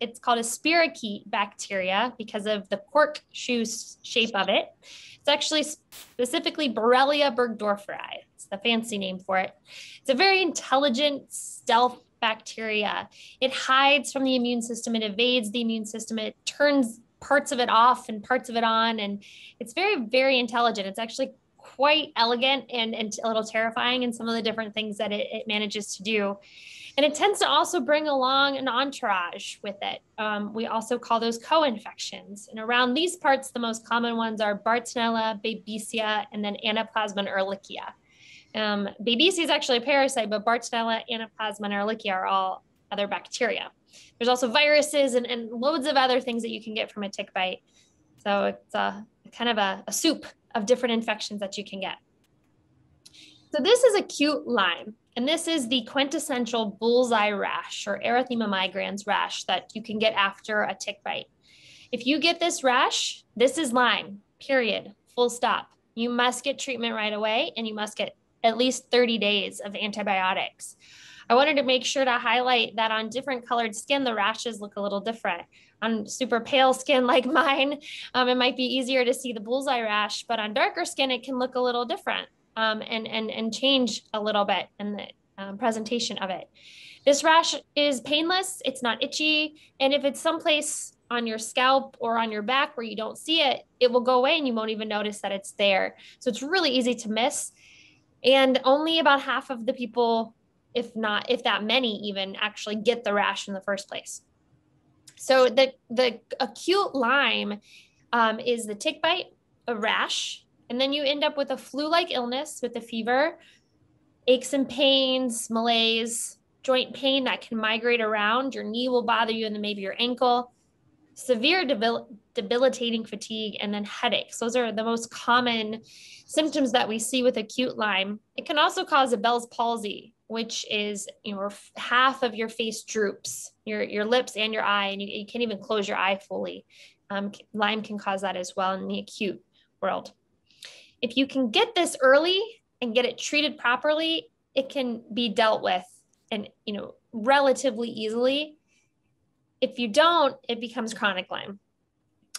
It's called a spirochete bacteria because of the cork shoe shape of it. It's actually specifically Borrelia burgdorferi. It's the fancy name for it. It's a very intelligent stealth bacteria. It hides from the immune system. It evades the immune system. It turns parts of it off and parts of it on. And it's very, very intelligent. It's actually quite elegant and a little terrifying in some of the different things that it manages to do. And it tends to also bring along an entourage with it. We also call those co-infections. And around these parts, the most common ones are Bartonella, Babesia, and then Anaplasma and Ehrlichia. Babesia is actually a parasite, but Bartonella, Anaplasma, and Ehrlichia are all other bacteria. There's also viruses and loads of other things that you can get from a tick bite. So it's kind of a soup of different infections that you can get. So this is acute Lyme, and this is the quintessential bullseye rash or erythema migrans rash that you can get after a tick bite. If you get this rash, this is Lyme, period, full stop. You must get treatment right away, and you must get at least 30 days of antibiotics. I wanted to make sure to highlight that on different colored skin, the rashes look a little different. On super pale skin like mine, it might be easier to see the bullseye rash, but on darker skin, it can look a little different and change a little bit in the presentation of it. This rash is painless, it's not itchy, and if it's someplace on your scalp or on your back where you don't see it, it will go away and you won't even notice that it's there. So it's really easy to miss. And only about half of the people, if that many even, actually get the rash in the first place. So the acute Lyme is the tick bite, a rash, and then you end up with a flu-like illness with a fever, aches and pains, malaise, joint pain that can migrate around. Your knee will bother you and then maybe your ankle, severe debilitating fatigue, and then headaches. Those are the most common symptoms that we see with acute Lyme. It can also cause a Bell's palsy, which is, half of your face droops, your lips and your eye, and you can't even close your eye fully. Lyme can cause that as well in the acute world. If you can get this early and get it treated properly, it can be dealt with and, relatively easily. If you don't, it becomes chronic Lyme.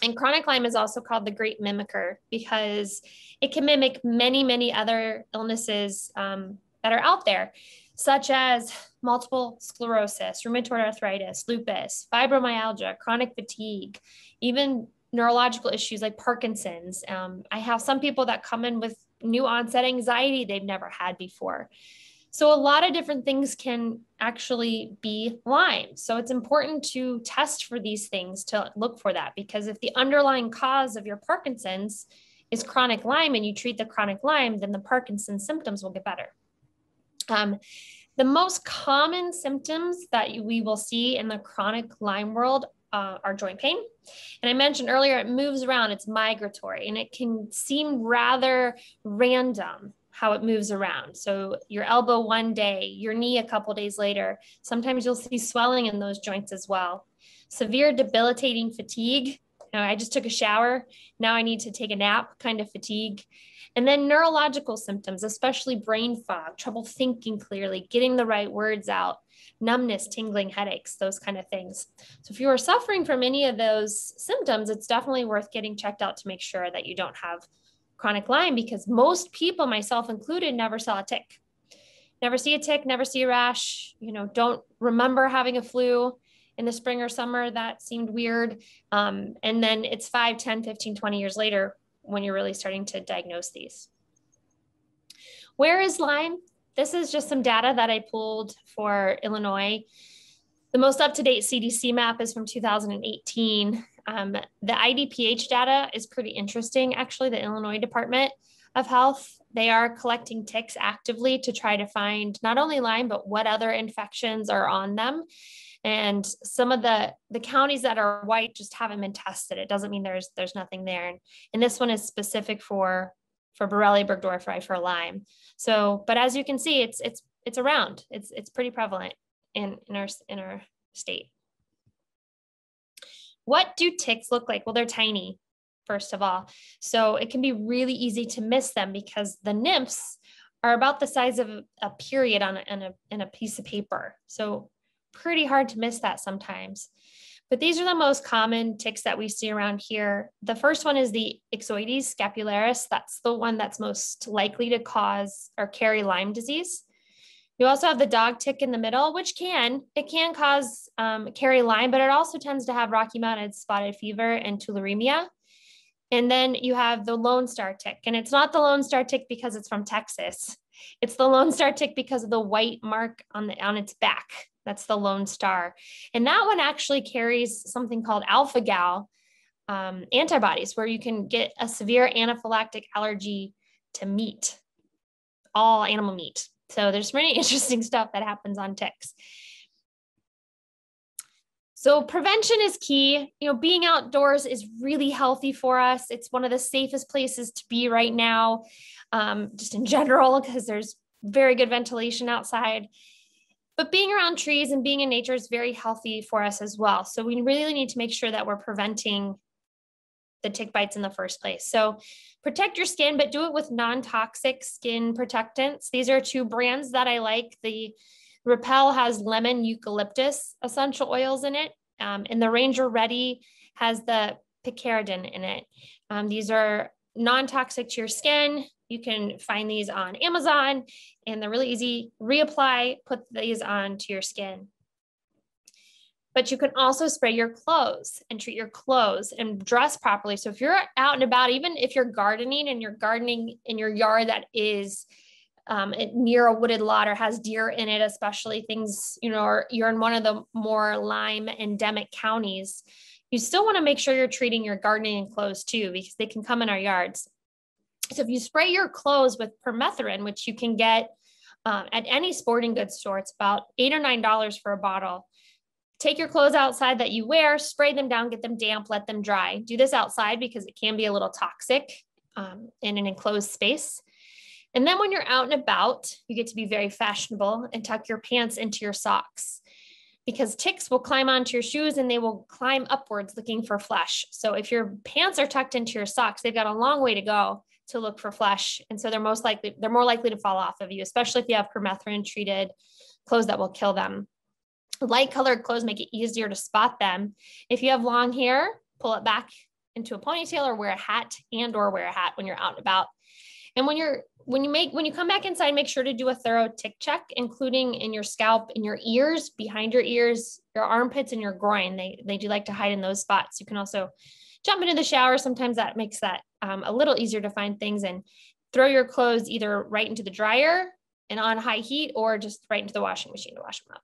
And chronic Lyme is also called the great mimicker because it can mimic many, many other illnesses that are out there, such as multiple sclerosis, rheumatoid arthritis, lupus, fibromyalgia, chronic fatigue, even neurological issues like Parkinson's. I have some people that come in with new onset anxiety they've never had before. So a lot of different things can actually be Lyme. So it's important to test for these things to look for that, because if the underlying cause of your Parkinson's is chronic Lyme and you treat the chronic Lyme, then the Parkinson's symptoms will get better. The most common symptoms that we will see in the chronic Lyme world are joint pain. And I mentioned earlier, it moves around, it's migratory, and it can seem rather random how it moves around. So your elbow one day, your knee a couple days later. Sometimes you'll see swelling in those joints as well. Severe debilitating fatigue. I just took a shower. Now I need to take a nap kind of fatigue. And then neurological symptoms, especially brain fog, trouble thinking clearly, getting the right words out, numbness, tingling, headaches, those kind of things. So if you are suffering from any of those symptoms, it's definitely worth getting checked out to make sure that you don't have chronic Lyme, because most people, myself included, never saw a tick. Never see a tick, never see a rash, don't remember having a flu in the spring or summer. That seemed weird. And then it's 5, 10, 15, 20 years later when you're really starting to diagnose these. Where is Lyme? This is just some data that I pulled for Illinois. The most up-to-date CDC map is from 2018. The IDPH data is pretty interesting, actually. The Illinois Department of Health, they are collecting ticks actively to try to find not only Lyme, but what other infections are on them. And some of the counties that are white just haven't been tested. It doesn't mean there's nothing there. And this one is specific for Borrelia burgdorferi, for Lyme. So, but as you can see, it's around. It's pretty prevalent in our state. What do ticks look like? Well, they're tiny, first of all. So it can be really easy to miss them because the nymphs are about the size of a period in a piece of paper. So pretty hard to miss that sometimes. But these are the most common ticks that we see around here. The first one is the Ixodes scapularis. That's the one that's most likely to cause or carry Lyme disease. You also have the dog tick in the middle, which can cause carry Lyme, but it also tends to have Rocky Mountain spotted fever and tularemia. And then you have the Lone Star tick, and it's not the Lone Star tick because it's from Texas. It's the Lone Star tick because of the white mark on its back. That's the Lone Star. And that one actually carries something called alpha-gal antibodies, where you can get a severe anaphylactic allergy to meat, all animal meat. So there's really interesting stuff that happens on ticks. So prevention is key. Being outdoors is really healthy for us. It's one of the safest places to be right now, just in general, because there's very good ventilation outside. But being around trees and being in nature is very healthy for us as well. So we really need to make sure that we're preventing the tick bites in the first place. So protect your skin, but do it with non-toxic skin protectants. These are two brands that I like. The Repel has lemon eucalyptus essential oils in it, and the Ranger Ready has the picaridin in it. These are non-toxic to your skin. You can find these on Amazon, and they're really easy. Reapply, put these on to your skin. But you can also spray your clothes and treat your clothes and dress properly. So if you're out and about, even if you're gardening and you're gardening in your yard that is near a wooded lot or has deer in it, especially things, or you're in one of the more Lyme endemic counties, you still want to make sure you're treating your gardening clothes too, because they can come in our yards. So if you spray your clothes with permethrin, which you can get at any sporting goods store, it's about $8 or $9 for a bottle. Take your clothes outside that you wear, spray them down, get them damp, let them dry. Do this outside because it can be a little toxic in an enclosed space. And then when you're out and about, you get to be very fashionable and tuck your pants into your socks, because ticks will climb onto your shoes and they will climb upwards looking for flesh. So if your pants are tucked into your socks, they've got a long way to go to look for flesh. And so they're more likely to fall off of you, especially if you have permethrin treated clothes that will kill them. Light colored clothes make it easier to spot them. If you have long hair, pull it back into a ponytail or wear a hat or wear a hat when you're out and about. And when you come back inside, make sure to do a thorough tick check, including in your scalp, in your ears, behind your ears, your armpits, and your groin. They do like to hide in those spots. You can also jump into the shower. Sometimes that makes that a little easier to find things, and throw your clothes either right into the dryer and on high heat, or just right into the washing machine to wash them up.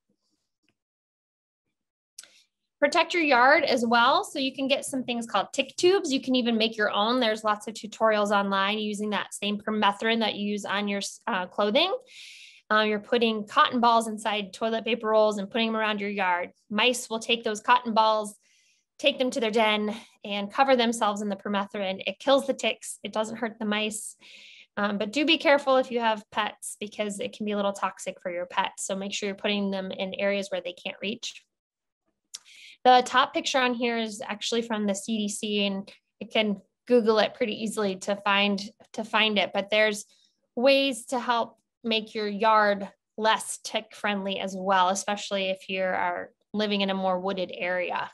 Protect your yard as well. So you can get some things called tick tubes. You can even make your own. There's lots of tutorials online using that same permethrin that you use on your clothing. You're putting cotton balls inside toilet paper rolls and putting them around your yard. Mice will take those cotton balls, take them to their den, and cover themselves in the permethrin. It kills the ticks. It doesn't hurt the mice. But do be careful if you have pets, because it can be a little toxic for your pets. So make sure you're putting them in areas where they can't reach. The top picture on here is actually from the CDC, and you can Google it pretty easily to find it. But there's ways to help make your yard less tick friendly as well, especially if you are living in a more wooded area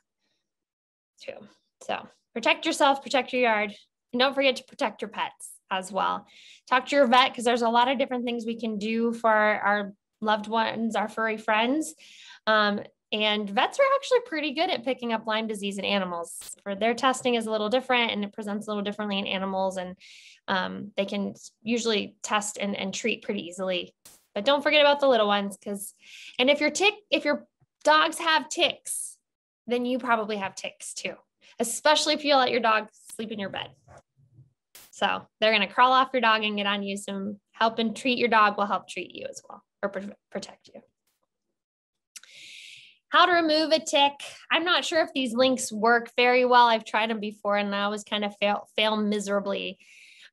too. So protect yourself, protect your yard, and don't forget to protect your pets as well. Talk to your vet, because there's a lot of different things we can do for our loved ones, our furry friends. And vets are actually pretty good at picking up Lyme disease in animals. For their testing is a little different, and it presents a little differently in animals, and they can usually test and treat pretty easily. But don't forget about the little ones, and if your dogs have ticks, then you probably have ticks too, especially if you let your dog sleep in your bed. So they're going to crawl off your dog and get on you. Some help and treat your dog will help treat you as well, or protect you. How to remove a tick. I'm not sure if these links work very well. I've tried them before and I always kind of fail miserably.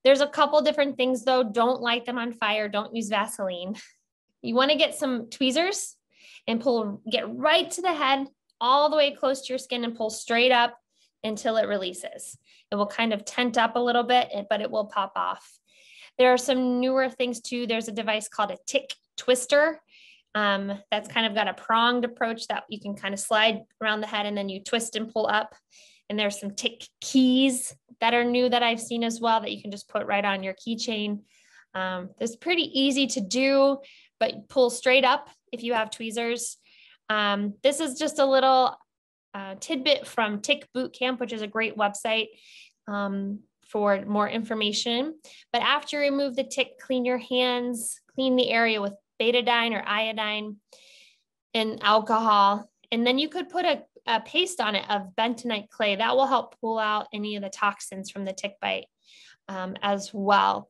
There's a couple different things though. Don't light them on fire. Don't use Vaseline. You want to get some tweezers and get right to the head, all the way close to your skin, and pull straight up until it releases. It will kind of tent up a little bit, but it will pop off. There are some newer things too. There's a device called a tick twister. That's kind of got a pronged approach that you can kind of slide around the head and then you twist and pull up. And there's some tick keys that are new that I've seen as well that you can just put right on your keychain. It's pretty easy to do, but pull straight up if you have tweezers. This is just a little tidbit from Tick Boot Camp, which is a great website for more information. But after you remove the tick, clean your hands, clean the area with betadine or iodine and alcohol. And then you could put a paste on it of bentonite clay. That will help pull out any of the toxins from the tick bite as well.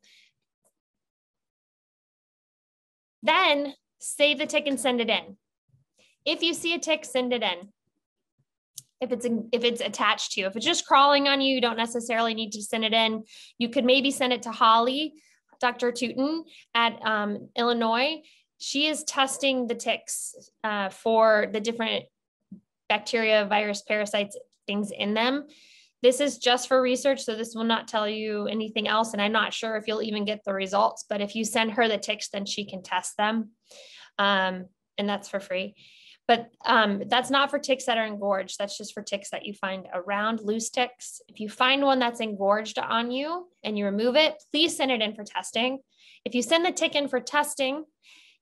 Then save the tick and send it in. If you see a tick, send it in. If it's attached to you, if it's just crawling on you, you don't necessarily need to send it in. You could maybe send it to Holly, Dr. Tootin at Illinois. She is testing the ticks for the different bacteria, virus, parasites, things in them. This is just for research, so this will not tell you anything else. And I'm not sure if you'll even get the results, but if you send her the ticks, then she can test them. And that's for free. But that's not for ticks that are engorged. That's just for ticks that you find around, loose ticks. If you find one that's engorged on you and you remove it, please send it in for testing. If you send the tick in for testing,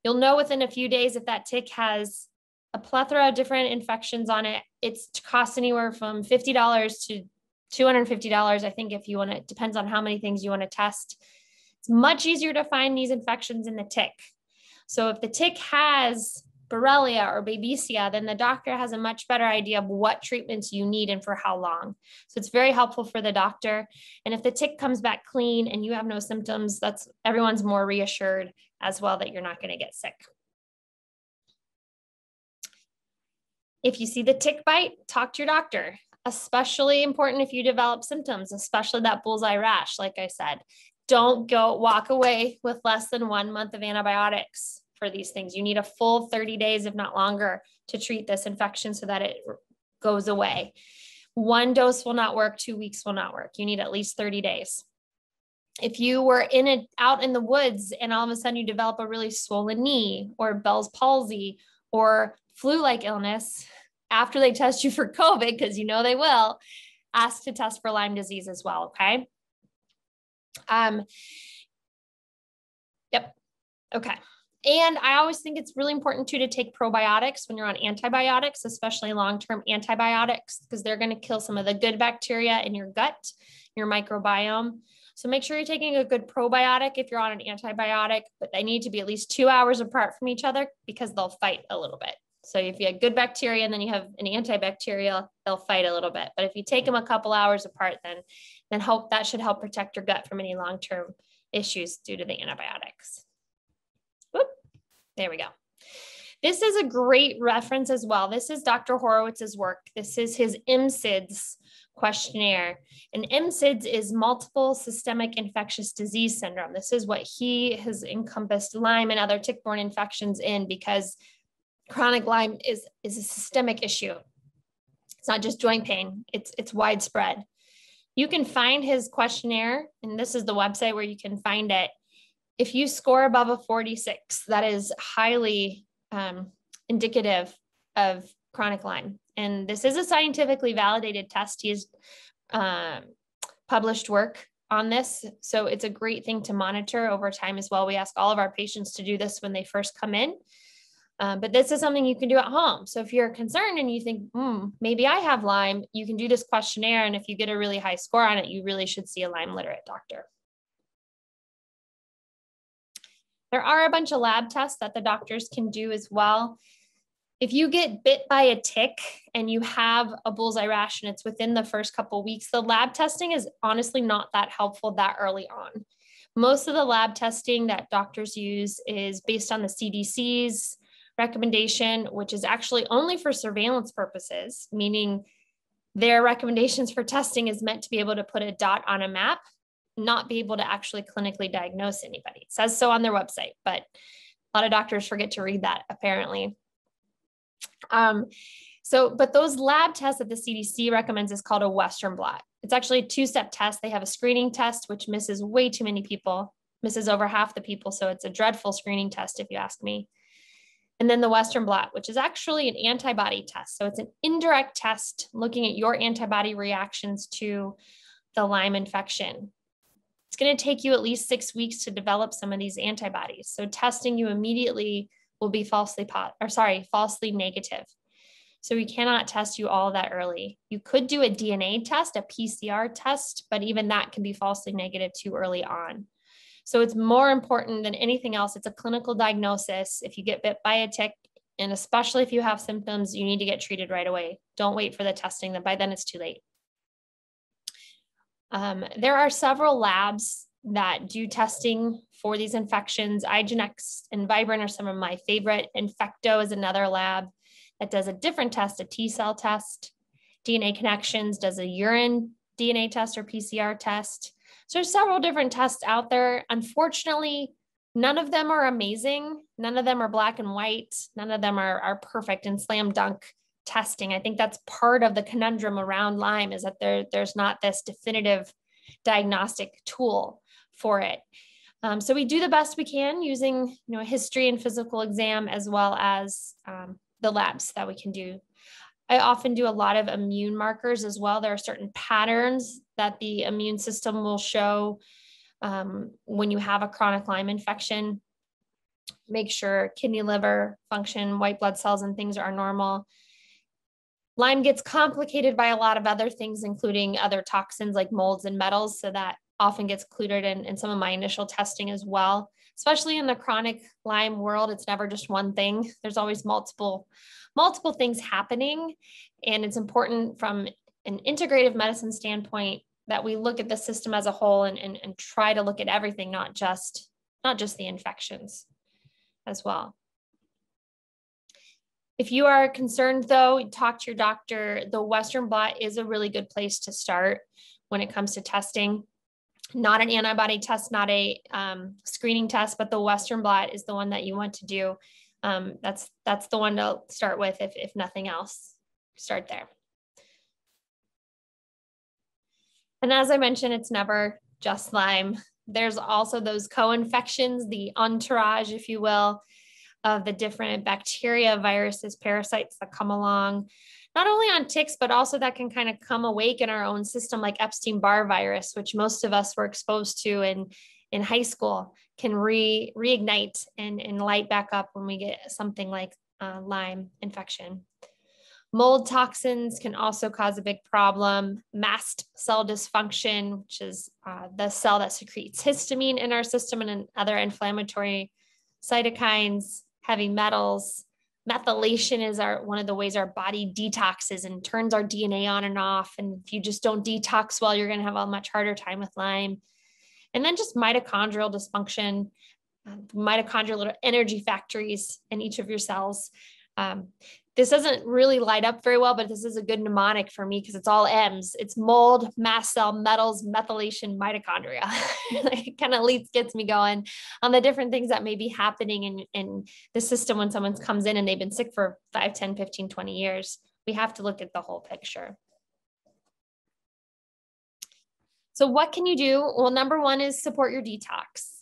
you'll know within a few days if that tick has a plethora of different infections on it. It's costs anywhere from $50 to $250, I think, if you want to. It depends on how many things you want to test. It's much easier to find these infections in the tick. So if the tick has Borrelia or Babesia, then the doctor has a much better idea of what treatments you need and for how long. So it's very helpful for the doctor. And if the tick comes back clean and you have no symptoms, everyone's more reassured as well that you're not going to get sick. If you see the tick bite, talk to your doctor. Especially important if you develop symptoms, especially that bullseye rash. Like I said, don't walk away with less than 1 month of antibiotics for these things. You need a full 30 days, if not longer, to treat this infection so that it goes away. 1 dose will not work, 2 weeks will not work. You need at least 30 days. If you were out in the woods and all of a sudden you develop a really swollen knee or Bell's palsy or flu-like illness, after they test you for COVID, because you know they will, ask to test for Lyme disease as well, okay? Yep, okay. And I always think it's really important too to take probiotics when you're on antibiotics, especially long-term antibiotics, because they're going to kill some of the good bacteria in your gut, your microbiome. So make sure you're taking a good probiotic if you're on an antibiotic, but they need to be at least 2 hours apart from each other because they'll fight a little bit. So if you have good bacteria and then you have an antibacterial, they'll fight a little bit. But if you take them a couple hours apart, then that should help protect your gut from any long-term issues due to the antibiotics. Whoop, there we go. This is a great reference as well. This is Dr. Horowitz's work. This is his MSIDS questionnaire. And MSIDS is multiple systemic infectious disease syndrome. This is what he has encompassed Lyme and other tick-borne infections in, because chronic Lyme is a systemic issue. It's not just joint pain, it's widespread. You can find his questionnaire, and this is the website where you can find it. If you score above a 46, that is highly indicative of chronic Lyme. And this is a scientifically validated test. He has published work on this. So it's a great thing to monitor over time as well. We ask all of our patients to do this when they first come in. But this is something you can do at home. So if you're concerned and you think, maybe I have Lyme, you can do this questionnaire. And if you get a really high score on it, you really should see a Lyme literate doctor. There are a bunch of lab tests that the doctors can do as well. If you get bit by a tick and you have a bullseye rash and it's within the first couple of weeks, the lab testing is honestly not that helpful that early on. Most of the lab testing that doctors use is based on the CDC's recommendation, which is actually only for surveillance purposes, meaning their recommendations for testing is meant to be able to put a dot on a map, not be able to actually clinically diagnose anybody. It says so on their website, but a lot of doctors forget to read that apparently. But those lab tests that the CDC recommends is called a Western blot. It's actually a 2-step test. They have a screening test, which misses way too many people, misses over half the people. So it's a dreadful screening test if you ask me. And then the Western blot, which is actually an antibody test. So it's an indirect test looking at your antibody reactions to the Lyme infection. It's going to take you at least 6 weeks to develop some of these antibodies. So testing you immediately will be falsely negative. So we cannot test you all that early. You could do a DNA test, a PCR test, but even that can be falsely negative too early on. So it's more important than anything else. It's a clinical diagnosis. If you get bit by a tick, and especially if you have symptoms, you need to get treated right away. Don't wait for the testing. By then it's too late. There are several labs that do testing for these infections. IGeneX and Vibrant are some of my favorite. Infecto is another lab that does a different test, a T-cell test. DNA Connections does a urine DNA test or PCR test. So there's several different tests out there. Unfortunately, none of them are amazing. None of them are black and white. None of them are perfect and slam dunk testing. I think that's part of the conundrum around Lyme, is that there's not this definitive diagnostic tool for it. So we do the best we can using history and physical exam, as well as the labs that we can do. I often do a lot of immune markers as well. There are certain patterns that the immune system will show when you have a chronic Lyme infection. Make sure kidney, liver function, white blood cells, and things are normal. Lyme gets complicated by a lot of other things, including other toxins like molds and metals. So that often gets included in some of my initial testing as well. Especially in the chronic Lyme world, it's never just one thing. There's always multiple things happening. And it's important from an integrative medicine standpoint that we look at the system as a whole and try to look at everything, not just the infections as well. If you are concerned though, talk to your doctor. The Western blot is a really good place to start when it comes to testing. Not an antibody test, not a screening test, but the Western blot is the one that you want to do. That's the one to start with if nothing else. Start there. And as I mentioned, it's never just Lyme. There's also those co-infections, the entourage, if you will, of the different bacteria, viruses, parasites that come along, not only on ticks, but also that can kind of come awake in our own system, like Epstein-Barr virus, which most of us were exposed to in high school, can reignite and light back up when we get something like Lyme infection. Mold toxins can also cause a big problem. Mast cell dysfunction, which is the cell that secretes histamine in our system and other inflammatory cytokines. Heavy metals. Methylation is one of the ways our body detoxes and turns our DNA on and off. And if you just don't detox well, you're going to have a much harder time with Lyme. And then just mitochondrial dysfunction, mitochondrial little energy factories in each of your cells. This doesn't really light up very well, but this is a good mnemonic for me because it's all M's. It's mold, mast cell, metals, methylation, mitochondria. It kind of gets me going on the different things that may be happening in the system when someone comes in and they've been sick for 5, 10, 15, 20 years. We have to look at the whole picture. So what can you do? Well, number one is support your detox.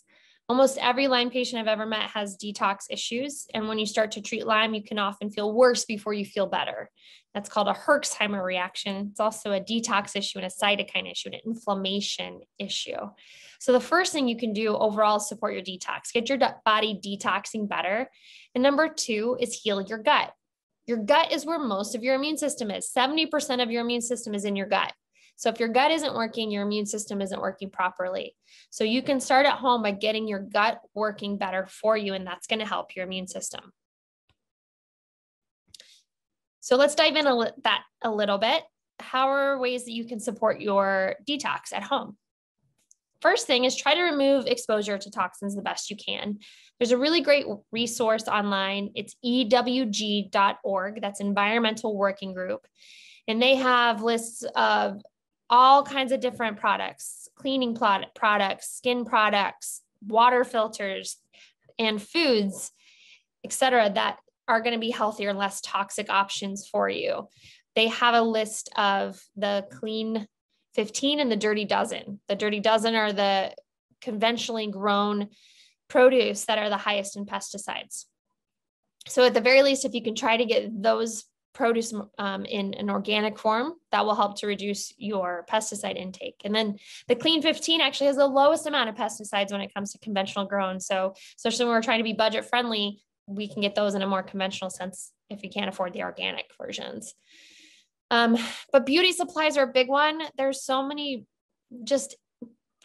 Almost every Lyme patient I've ever met has detox issues. And when you start to treat Lyme, you can often feel worse before you feel better. That's called a Herxheimer reaction. It's also a detox issue and a cytokine issue and an inflammation issue. So the first thing you can do overall is support your detox. Get your body detoxing better. And number two is heal your gut. Your gut is where most of your immune system is. 70% of your immune system is in your gut. So if your gut isn't working, your immune system isn't working properly. So you can start at home by getting your gut working better for you, and that's going to help your immune system. So let's dive into that a little bit. How are ways that you can support your detox at home? First thing is try to remove exposure to toxins the best you can. There's a really great resource online. It's ewg.org. That's Environmental Working Group. And they have lists of all kinds of different products, cleaning products, skin products, water filters, and foods, et cetera, that are going to be healthier and less toxic options for you. They have a list of the Clean 15 and the Dirty Dozen. The Dirty Dozen are the conventionally grown produce that are the highest in pesticides. So at the very least, if you can try to get those produce in an organic form, that will help to reduce your pesticide intake. And then the Clean 15 actually has the lowest amount of pesticides when it comes to conventional grown. So especially when we're trying to be budget friendly, we can get those in a more conventional sense if you can't afford the organic versions. But beauty supplies are a big one. There's so many just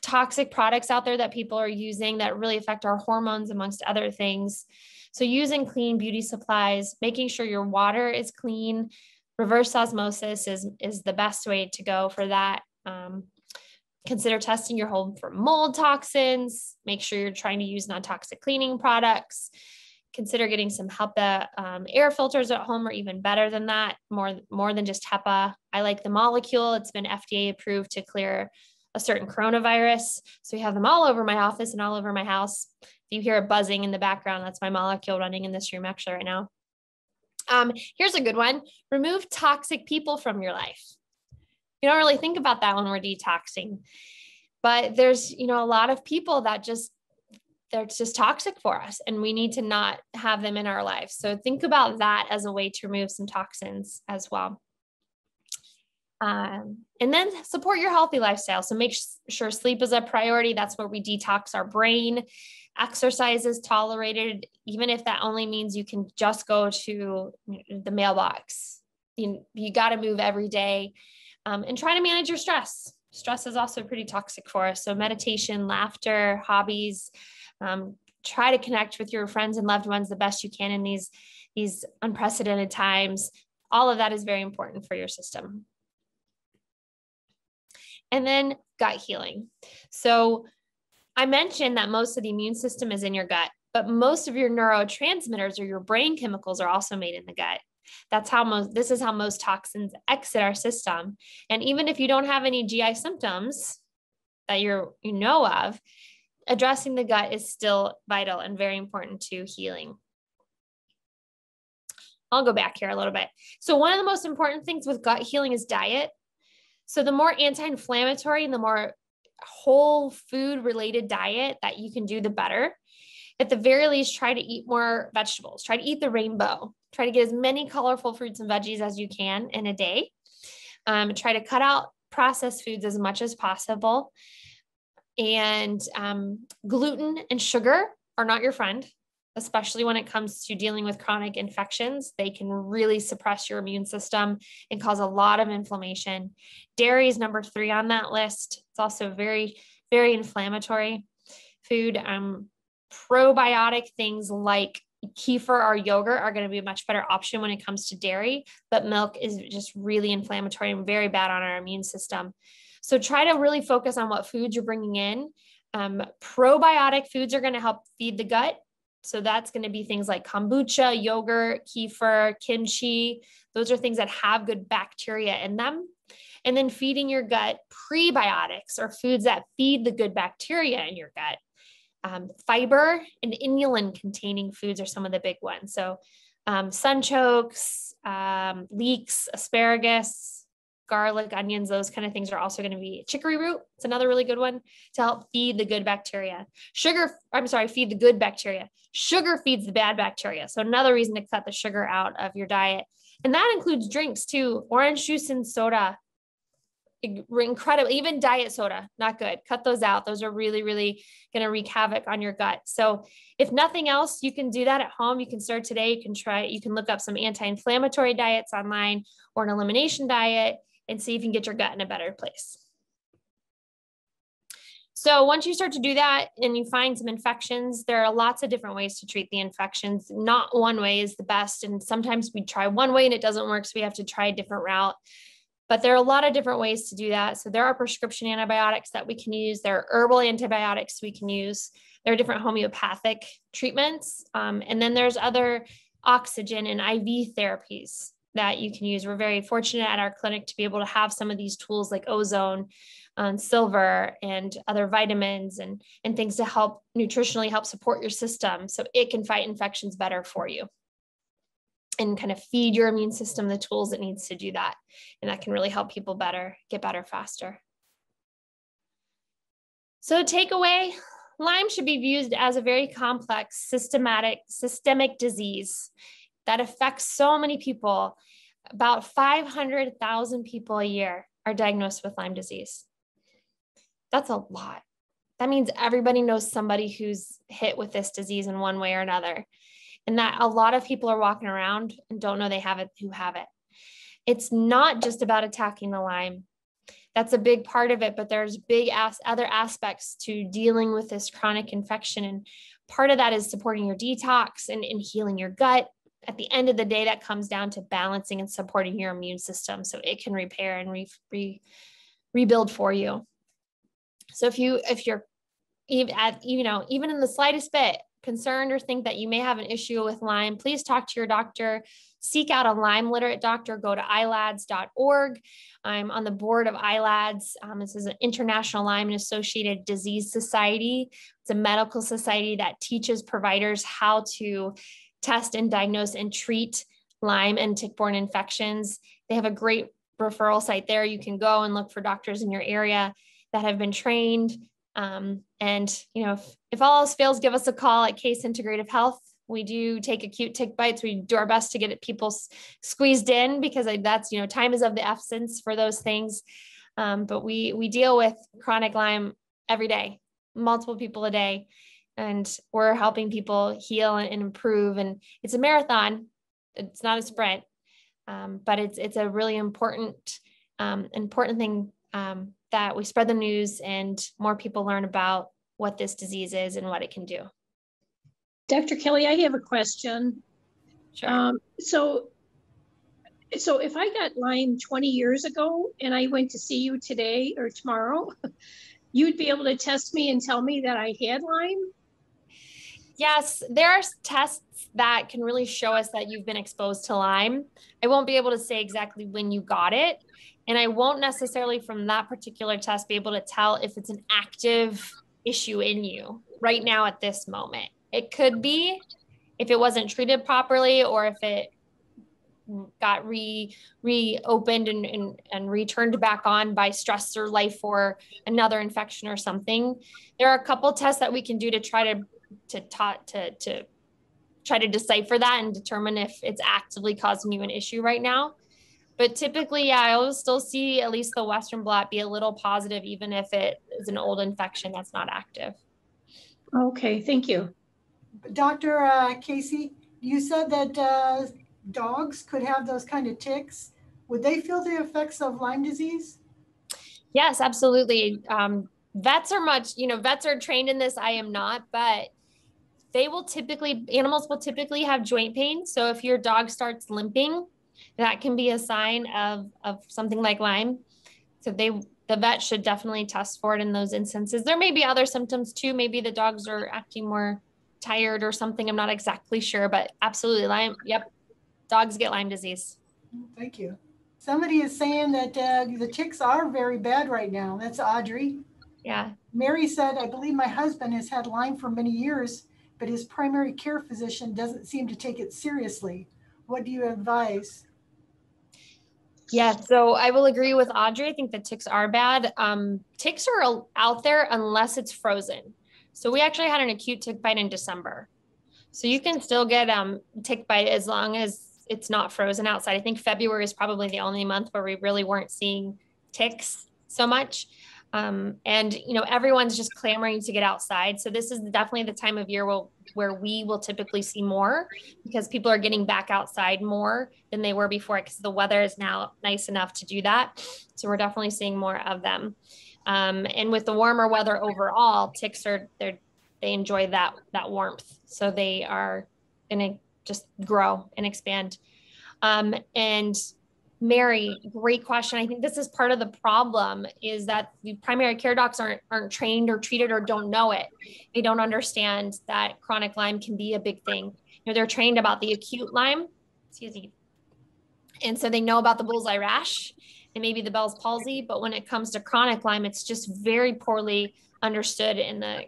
toxic products out there that people are using that really affect our hormones, amongst other things. So using clean beauty supplies, making sure your water is clean, reverse osmosis is the best way to go for that. Consider testing your home for mold toxins. Make sure you're trying to use non-toxic cleaning products. Consider getting some HEPA air filters at home, or even better than that, more than just HEPA. I like the molecule. It's been FDA approved to clear a certain coronavirus. So we have them all over my office and all over my house. If you hear a buzzing in the background, that's my molecule running in this room actually right now. Here's a good one. Remove toxic people from your life. You don't really think about that when we're detoxing, but there's, a lot of people that they're just toxic for us, and we need to not have them in our lives. So think about that as a way to remove some toxins as well. And then support your healthy lifestyle. So make sure sleep is a priority. That's where we detox our brain. Exercise is tolerated, even if that only means you can just go to the mailbox. You got to move every day, and try to manage your stress. Stress is also pretty toxic for us. So meditation, laughter, hobbies, try to connect with your friends and loved ones the best you can in these unprecedented times. All of that is very important for your system. And then gut healing. So I mentioned that most of the immune system is in your gut, but most of your neurotransmitters or your brain chemicals are also made in the gut. This is how most toxins exit our system. And even if you don't have any GI symptoms that you know of, addressing the gut is still vital and very important to healing. I'll go back here a little bit. So one of the most important things with gut healing is diet. So the more anti-inflammatory and the more whole food related diet that you can do, the better. At the very least, try to eat more vegetables, try to eat the rainbow, try to get as many colorful fruits and veggies as you can in a day. Try to cut out processed foods as much as possible. And gluten and sugar are not your friend, especially when it comes to dealing with chronic infections. They can really suppress your immune system and cause a lot of inflammation. Dairy is number 3 on that list. It's also very, very inflammatory food. Probiotic things like kefir or yogurt are going to be a much better option when it comes to dairy, but milk is just really inflammatory and very bad on our immune system. So try to really focus on what foods you're bringing in. Probiotic foods are going to help feed the gut. So that's going to be things like kombucha, yogurt, kefir, kimchi. Those are things that have good bacteria in them. And then feeding your gut prebiotics, or foods that feed the good bacteria in your gut. Fiber and inulin containing foods are some of the big ones. So sunchokes, leeks, asparagus, garlic, onions, those kind of things are also going to be. Chicory root, it's another really good one to help feed the good bacteria. Feed the good bacteria. Sugar feeds the bad bacteria. So another reason to cut the sugar out of your diet. And that includes drinks too. Orange juice and soda, incredible. Even diet soda, not good. Cut those out. Those are really, really going to wreak havoc on your gut. So if nothing else, you can do that at home. You can start today. You can look up some anti-inflammatory diets online or an elimination diet and see if you can get your gut in a better place. So once you start to do that and you find some infections, there are lots of different ways to treat the infections. Not one way is the best. And sometimes we try one way and it doesn't work. So we have to try a different route. But there are a lot of different ways to do that. So there are prescription antibiotics that we can use. There are herbal antibiotics we can use. There are different homeopathic treatments. And then there's other oxygen and IV therapies that you can use. We're very fortunate at our clinic to be able to have some of these tools like ozone, silver, and other vitamins and things to help nutritionally help support your system so it can fight infections better for you and kind of feed your immune system the tools it needs to do that. And that can really help people get better faster. So takeaway, Lyme should be viewed as a very complex, systemic disease that affects so many people. About 500,000 people a year are diagnosed with Lyme disease. That's a lot. That means everybody knows somebody who's hit with this disease in one way or another. And that a lot of people are walking around and don't know they have it who have it. It's not just about attacking the Lyme. That's a big part of it, but there's other aspects to dealing with this chronic infection. And part of that is supporting your detox and healing your gut. At the end of the day, that comes down to balancing and supporting your immune system so it can repair and rebuild for you. So if you're even in the slightest bit concerned or think that you may have an issue with Lyme, please talk to your doctor. Seek out a Lyme literate doctor. Go to ilads.org. I'm on the board of ILADS. This is an International Lyme and Associated Disease Society. It's a medical society that teaches providers how to test and diagnose and treat Lyme and tick-borne infections. They have a great referral site there. You can go and look for doctors in your area that have been trained. And if all else fails, give us a call at Case Integrative Health. We do take acute tick bites. We do our best to get people squeezed in because that's, time is of the essence for those things. But we deal with chronic Lyme every day, multiple people a day, and we're helping people heal and improve. And it's a marathon. It's not a sprint, but it's a really important thing that we spread the news and more people learn about what this disease is and what it can do. Dr. Kelley, I have a question. Sure. So if I got Lyme 20 years ago and I went to see you today or tomorrow, you'd be able to test me and tell me that I had Lyme? Yes, there are tests that can really show us that you've been exposed to Lyme. I won't be able to say exactly when you got it, and I won't necessarily from that particular test be able to tell if it's an active issue in you right now at this moment. It could be if it wasn't treated properly or if it got reopened and returned back on by stress or life or another infection or something. There are a couple tests that we can do to try to try to decipher that and determine if it's actively causing you an issue right now. But typically, yeah, I will still see at least the Western blot be a little positive, even if it is an old infection that's not active. Okay, thank you. Dr. Casey, you said that dogs could have those kind of ticks. Would they feel the effects of Lyme disease? Yes, absolutely. Vets are trained in this. I am not, but animals will typically have joint pain. So if your dog starts limping, that can be a sign of something like Lyme. So the vet should definitely test for it in those instances. There may be other symptoms too. Maybe the dogs are acting more tired or something. I'm not exactly sure, but absolutely Lyme. Yep. Dogs get Lyme disease. Thank you. Somebody is saying that the ticks are very bad right now. That's Audrey. Yeah. Mary said, I believe my husband has had Lyme for many years, but his primary care physician doesn't seem to take it seriously. What do you advise? Yeah, so I will agree with Audrey. I think the ticks are bad. Ticks are out there unless it's frozen. So we actually had an acute tick bite in December. So you can still get tick bite as long as it's not frozen outside. I think February is probably the only month where we really weren't seeing ticks so much. And everyone's just clamoring to get outside. So this is definitely the time of year where we will typically see more because people are getting back outside more than they were before because the weather is now nice enough to do that. So we're definitely seeing more of them. And with the warmer weather overall, ticks they enjoy that warmth. So they are going to just grow and expand. And Mary, great question. I think this is part of the problem is that the primary care docs aren't trained or treated or don't know it. They don't understand that chronic Lyme can be a big thing. They're trained about the acute Lyme, and so they know about the bullseye rash and maybe the Bell's palsy, but when it comes to chronic Lyme, it's just very poorly understood in the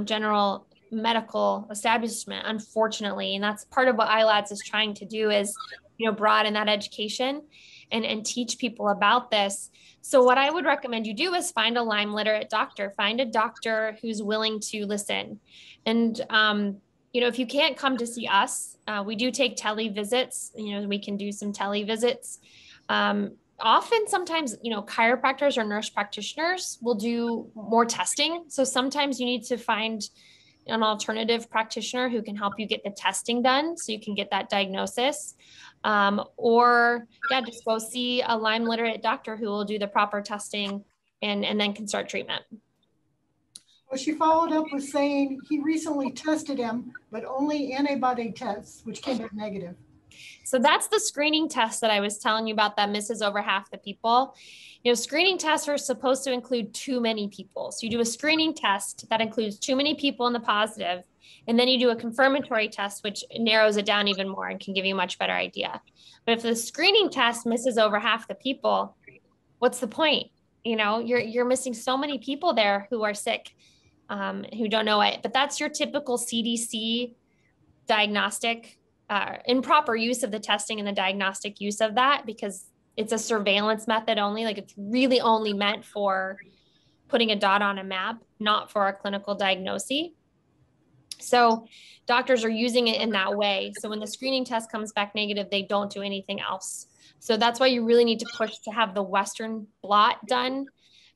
general medical establishment, unfortunately. And that's part of what ILADS is trying to do is, broaden that education. and teach people about this. So what I would recommend you do is find a Lyme literate doctor, find a doctor who's willing to listen. And, if you can't come to see us, we do take tele visits, we can do some tele visits. Often, sometimes, chiropractors or nurse practitioners will do more testing. So sometimes you need to find an alternative practitioner who can help you get the testing done so you can get that diagnosis. Just go see a Lyme literate doctor who will do the proper testing and then can start treatment. Well, she followed up with saying he recently tested him, but only antibody tests, which came back negative. So that's the screening test that I was telling you about that misses over half the people. Screening tests are supposed to include too many people. So you do a screening test that includes too many people in the positive, and then you do a confirmatory test, which narrows it down even more and can give you a much better idea. But if the screening test misses over half the people, what's the point? You're missing so many people there who are sick, who don't know it. But that's your typical CDC diagnostic, improper use of the testing and the diagnostic use of that, because it's a surveillance method only. Like, it's really only meant for putting a dot on a map, not for a clinical diagnosis. So doctors are using it in that way. So when the screening test comes back negative, they don't do anything else. So that's why you really need to push to have the Western blot done.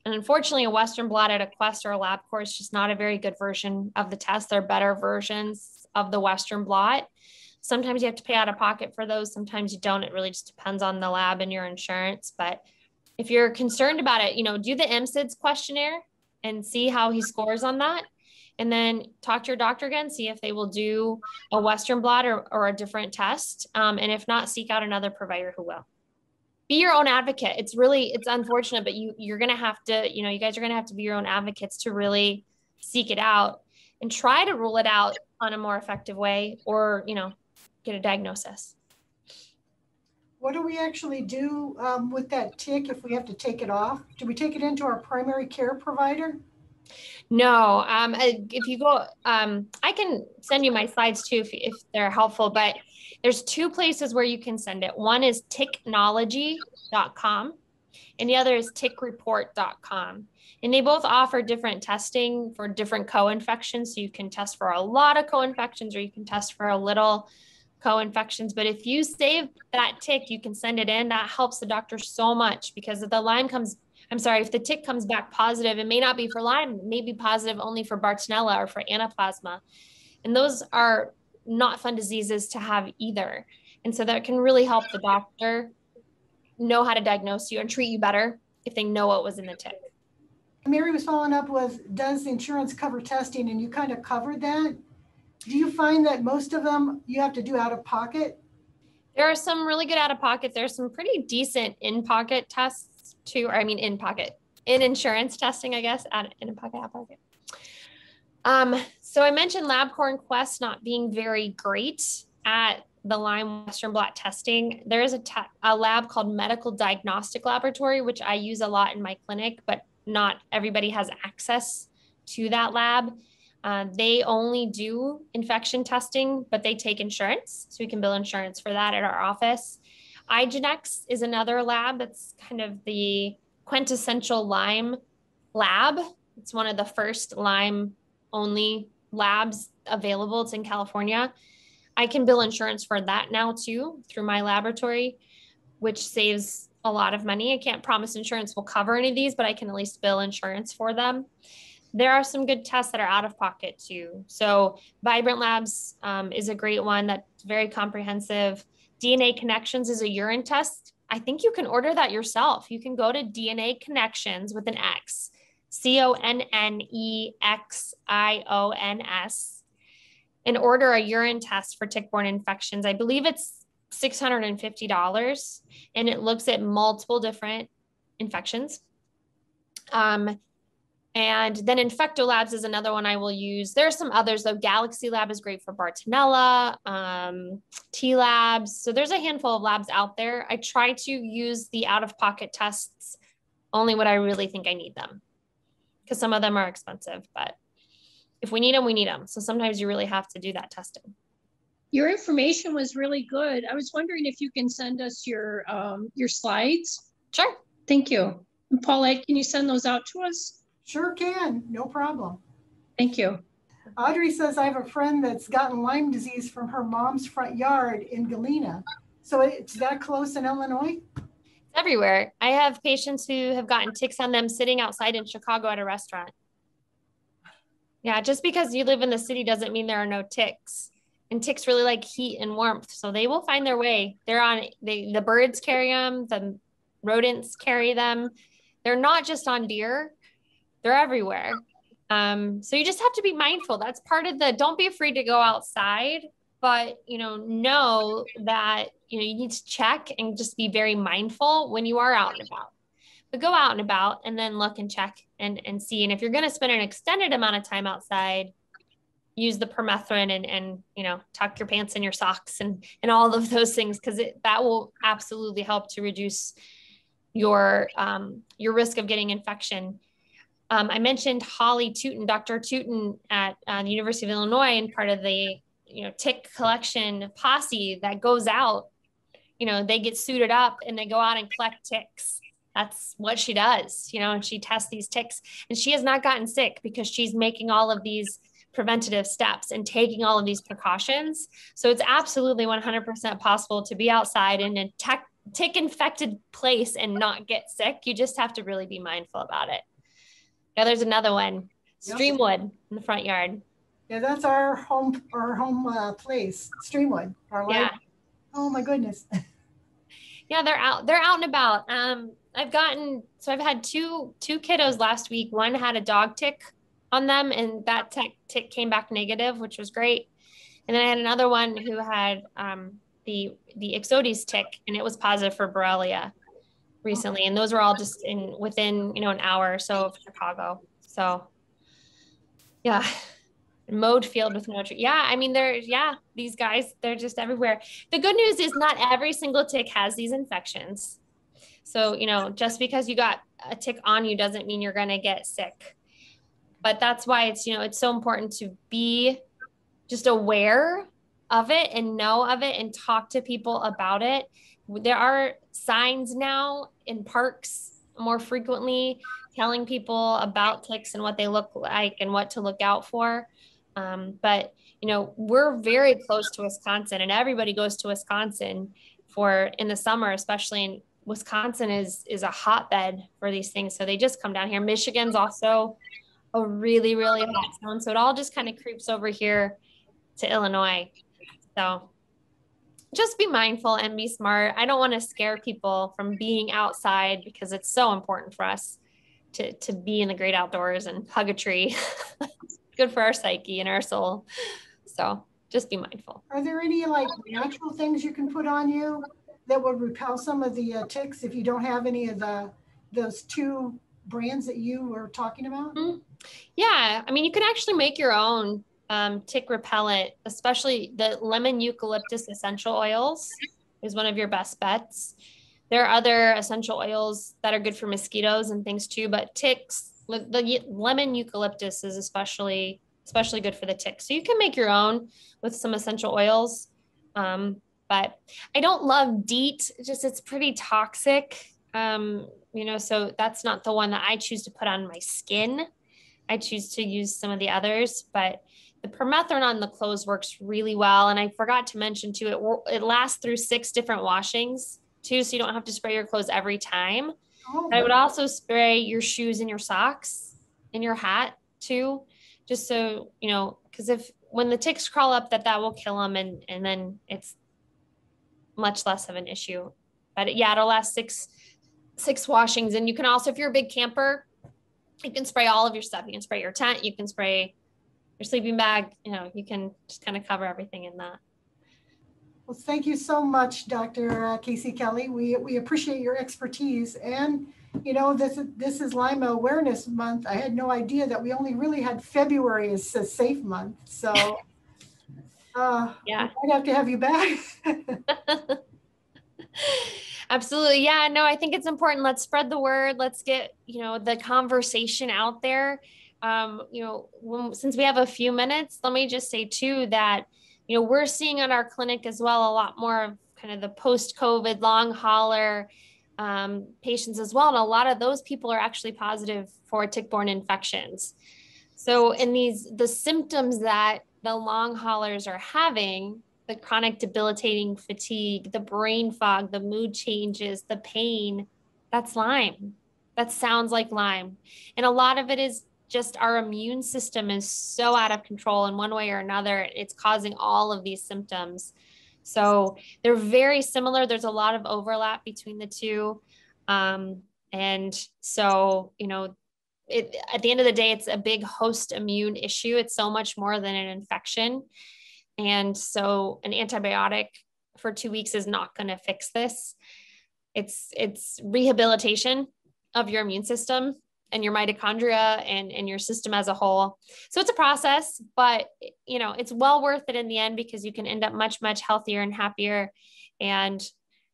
And unfortunately, a Western blot at a Quest or a LabCorp is just not a very good version of the test. They're better versions of the Western blot. Sometimes you have to pay out of pocket for those. Sometimes you don't. It really just depends on the lab and your insurance. But if you're concerned about it, do the MSIDS questionnaire and see how he scores on that. And then talk to your doctor again, see if they will do a Western blot or a different test. And if not, seek out another provider who will. Be your own advocate. It's unfortunate, but you're going to have to, you guys are going to have to be your own advocates to really seek it out and try to rule it out on a more effective way, or, get a diagnosis. What do we actually do with that tick if we have to take it off? Do we take it into our primary care provider? No, if you go, I can send you my slides too if they're helpful, but there's two places where you can send it. One is ticknology.com and the other is tickreport.com. And they both offer different testing for different co-infections. So you can test for a lot of co-infections or you can test for a little co-infections. But if you save that tick, you can send it in. That helps the doctor so much, because if if the tick comes back positive, it may not be for Lyme, it may be positive only for Bartonella or for Anaplasma. And those are not fun diseases to have either. And so that can really help the doctor know how to diagnose you and treat you better if they know what was in the tick. Mary was following up with, does insurance cover testing? And you kind of covered that. Do you find that most of them you have to do out of pocket? There are some really good out of pocket. There's some pretty decent in-pocket tests too, or in insurance testing, I guess, in-pocket, out-of-pocket. So I mentioned LabCorp and Quest not being very great at the Lyme Western blot testing. There is a lab called Medical Diagnostic Laboratory, which I use a lot in my clinic, but not everybody has access to that lab. They only do infection testing, but they take insurance. So we can bill insurance for that at our office. iGenex is another lab that's kind of the quintessential Lyme lab. It's one of the first Lyme only labs available. It's in California. I can bill insurance for that now too through my laboratory, which saves a lot of money. I can't promise insurance will cover any of these, but I can at least bill insurance for them. There are some good tests that are out of pocket too. So Vibrant Labs is a great one that's very comprehensive. DNA Connections is a urine test. I think you can order that yourself. You can go to DNA Connections with an X, CONNEXIONS, and order a urine test for tick-borne infections. I believe it's $650, and it looks at multiple different infections. And then Infecto Labs is another one I will use. There are some others though. Galaxy Lab is great for Bartonella, T Labs. So there's a handful of labs out there. I try to use the out-of-pocket tests only when I really think I need them, because some of them are expensive, but if we need them, we need them. So sometimes you really have to do that testing. Your information was really good. I was wondering if you can send us your slides. Sure. Thank you. And Paulette, can you send those out to us? Sure can, no problem. Thank you. Audrey says, I have a friend that's gotten Lyme disease from her mom's front yard in Galena. So it's that close in Illinois? It's everywhere. I have patients who have gotten ticks on them sitting outside in Chicago at a restaurant. Yeah, just because you live in the city doesn't mean there are no ticks. And ticks really like heat and warmth, so they will find their way. The birds carry them, the rodents carry them. They're not just on deer, they're everywhere. So you just have to be mindful. That's part of don't be afraid to go outside, but know that you need to check and just be very mindful when you are out and about. But go out and about and then look and check and see. And if you're going to spend an extended amount of time outside, use the permethrin and tuck your pants in your socks and all of those things, because that will absolutely help to reduce your risk of getting infection. I mentioned Holly Tootin, Dr. Tootin at the University of Illinois, and part of the tick collection posse that goes out. They get suited up and they go out and collect ticks. That's what she does, and she tests these ticks, and she has not gotten sick because she's making all of these preventative steps and taking all of these precautions. So it's absolutely 100% possible to be outside in a tick infected place and not get sick. You just have to really be mindful about it. Now there's another one, Streamwood in the front yard. Yeah, that's our home place, Streamwood. Yeah. Oh my goodness. Yeah, they're out and about. I've had two kiddos last week. One had a dog tick on them, and that tick came back negative, which was great. And then I had another one who had the Ixodes tick, and it was positive for Borrelia recently. And those were all just within an hour or so of Chicago. So yeah, mowed field with no tree. Yeah, I mean these guys, they're just everywhere. The good news is not every single tick has these infections. So just because you got a tick on you doesn't mean you're going to get sick. But that's why it's so important to be just aware of it and know of it and talk to people about it. There are signs now in parks more frequently telling people about ticks and what they look like and what to look out for. But we're very close to Wisconsin, and everybody goes to Wisconsin in the summer, especially in Wisconsin is a hotbed for these things. So they just come down here. Michigan's also a really, really hot zone. So it all just kind of creeps over here to Illinois. So just be mindful and be smart. I don't want to scare people from being outside because it's so important for us to be in the great outdoors and hug a tree. Good for our psyche and our soul. So just be mindful. Are there any natural things you can put on you that would repel some of the ticks if you don't have any of those two brands that you were talking about? Mm-hmm. Yeah, I mean, you can actually make your own tick repellent, especially the lemon eucalyptus essential oils is one of your best bets. There are other essential oils that are good for mosquitoes and things too, but ticks, the lemon eucalyptus is especially good for the ticks. So you can make your own with some essential oils. But I don't love DEET, it's pretty toxic. So that's not the one that I choose to put on my skin. I choose to use some of the others, but the permethrin on the clothes works really well. And I forgot to mention too, it lasts through 6 different washings too. So you don't have to spray your clothes every time. Oh, I would also spray your shoes and your socks and your hat too, just so, because when the ticks crawl up, that will kill them. And then it's much less of an issue. But yeah, it'll last six washings. And you can also, if you're a big camper, you can spray all of your stuff. You can spray your tent, you can spray your sleeping bag, you can just kind of cover everything in that. Well, thank you so much, Dr. Casey Kelley. We appreciate your expertise. And, this is Lyme Awareness Month. I had no idea that we only really had February as a safe month. So yeah, I'd have to have you back. Absolutely. Yeah, no, I think it's important. Let's spread the word. Let's get, the conversation out there. Since we have a few minutes, let me just say too, that we're seeing at our clinic as well, a lot more of kind of the post-COVID long hauler patients as well. And a lot of those people are actually positive for tick-borne infections. So in the symptoms that the long haulers are having, the chronic debilitating fatigue, the brain fog, the mood changes, the pain, that's Lyme. That sounds like Lyme. And a lot of it is just our immune system is so out of control in one way or another. It's causing all of these symptoms. So they're very similar. There's a lot of overlap between the two. And so, at the end of the day, it's a big host immune issue. It's so much more than an infection. And so an antibiotic for 2 weeks is not going to fix this. It's rehabilitation of your immune system and your mitochondria and your system as a whole. So it's a process, but it's well worth it in the end, because you can end up much, much healthier and happier. And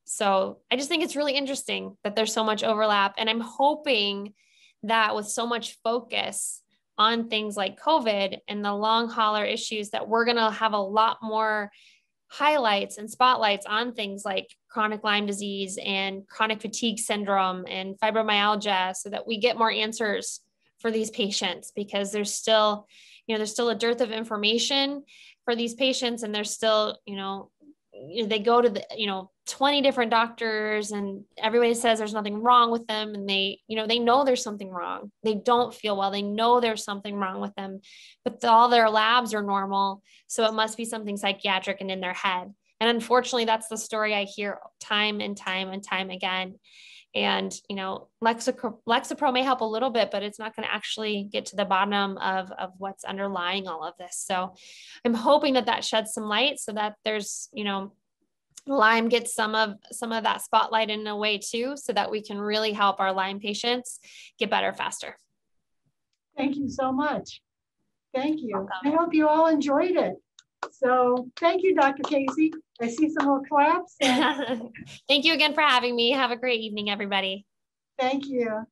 so I just think it's really interesting that there's so much overlap. And I'm hoping that with so much focus on things like COVID and the long hauler issues, that we're going to have a lot more highlights and spotlights on things like chronic Lyme disease and chronic fatigue syndrome and fibromyalgia, so that we get more answers for these patients, because there's still a dearth of information for these patients. And there's still, they go to 20 different doctors and everybody says there's nothing wrong with them. And they know there's something wrong. They don't feel well. They know there's something wrong with them, but all their labs are normal. So it must be something psychiatric and in their head. And unfortunately, that's the story I hear time and time and time again. And, Lexapro may help a little bit, but it's not going to actually get to the bottom of what's underlying all of this. So I'm hoping that sheds some light, so that there's, Lyme gets some of that spotlight in a way too, so that we can really help our Lyme patients get better faster. Thank you so much. Thank you. I hope you all enjoyed it. So thank you, Dr. Casey. I see some more claps. Thank you again for having me. Have a great evening, everybody. Thank you.